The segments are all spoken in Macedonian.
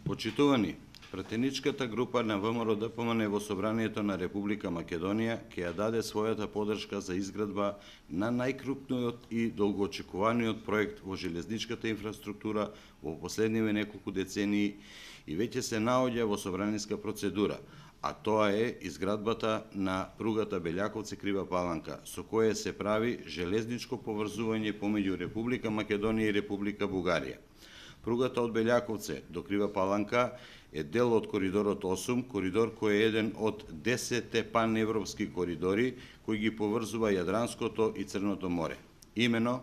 Почитувани, пратеничката група на ВМРО-ДПМНЕ во Собранието на Република Македонија ќе ја даде својата поддршка за изградба на најкрупниот и долгоочекуваниот проект во железничката инфраструктура во последниве неколку децении и веќе се наоѓа во собраниска процедура, а тоа е изградбата на пругата Белјаковци-Крива Паланка, со кое се прави железничко поврзување помеѓу Република Македонија и Република Бугарија. Пругата од Белјаковце до Крива Паланка е дел од коридорот 8, коридор кој е еден од 10 паневропски коридори кои ги поврзува Јадранското и Црното море. Имено,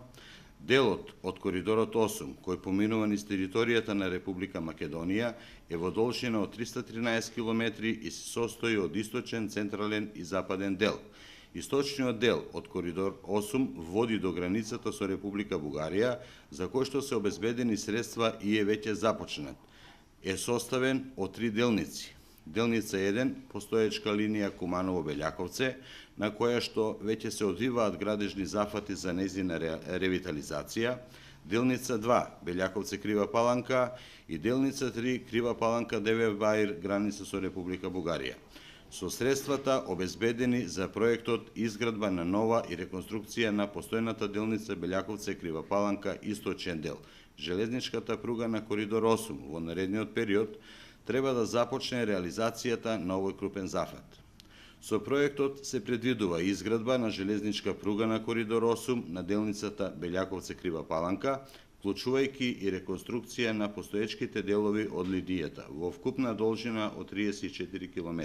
делот од коридорот 8, кој поминува низ територијата на Република Македонија, е во должина од 313 км и се состои од источен, централен и западен дел. Источниот дел од коридор 8 води до границата со Република Бугарија, за кој што се обезбедени средства и е веќе започнат. Е составен од 3 делници. Делница 1, постоечка линија Куманово-Белјаковце, на која што веќе се одвиваат градежни зафати за нејзина ревитализација, делница 2, Белјаковце-Крива Паланка и делница 3, Крива Паланка-Деве Баир, граница со Република Бугарија. Со средствата обезбедени за проектот изградба на нова и реконструкција на постојната делница Белјаковце-Крива Паланка источен дел. Железничката пруга на коридор 8 во наредниот период треба да започне реализацијата на овој крупен зафат. Со проектот се предвидува изградба на железничка пруга на коридор 8 на делницата Белјаковце-Крива Паланка, вклучувајќи и реконструкција на постоечките делови од линијата во вкупна должина од 34 км.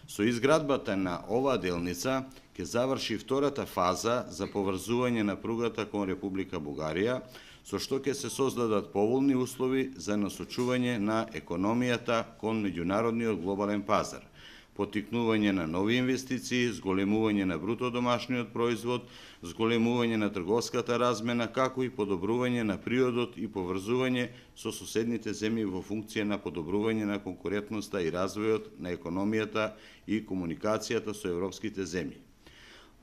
Со изградбата на оваа делница ќе заврши втората фаза за поврзување на пругата кон Република Бугарија, со што ќе се создадат поволни услови за насочување на економијата кон меѓународниот глобален пазар, поттикнување на нови инвестиции, зголемување на бруто домашниот производ, зголемување на трговската размена, како и подобрување на приодот и поврзување со соседните земји во функција на подобрување на конкурентноста и развојот на економијата и комуникацијата со европските земји.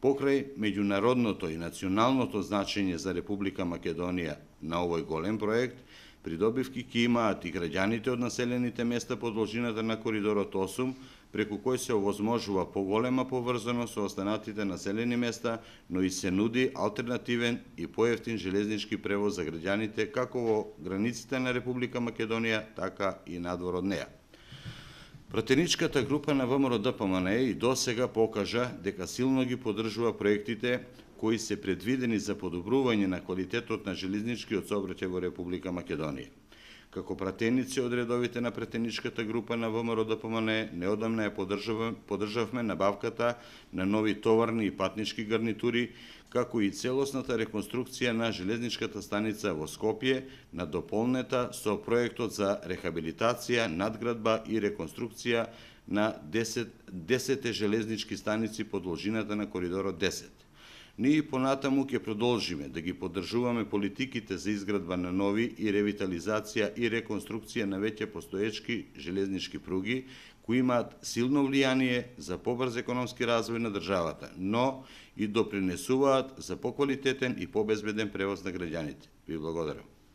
Покрај меѓународното и националното значење за Република Македонија на овој голем проект, придобивки ќе имаат и граѓаните од населените места по должината на коридорот 8, преку кој се овозможува поголема поврзаност со останатите населени места, но и се нуди алтернативен и поевтин железнички превоз за граѓаните како во границите на Република Македонија, така и надвор од неа. Пратеничката група на ВМРО-ДПМНЕ и досега покажа дека силно ги поддржува проектите кои се предвидени за подобрување на квалитетот на железничкиот сообраќај во Република Македонија. Како пратеници од редовите на пратеничката група на ВМРО-ДПМНЕ, неодамна ја поддржавме набавката на нови товарни и патнички гарнитури, како и целосната реконструкција на железничката станица во Скопје, надополнета со проектот за рехабилитација, надградба и реконструкција на 10 железнички станици по должината на коридорот 10. Ние понатаму ќе продолжиме да ги поддржуваме политиките за изградба на нови и ревитализација и реконструкција на веќе постоечки железнички пруги, кои имаат силно влијание за побрз економски развој на државата, но и допринесуваат за поквалитетен и побезбеден превоз на граѓаните. Ви благодарам.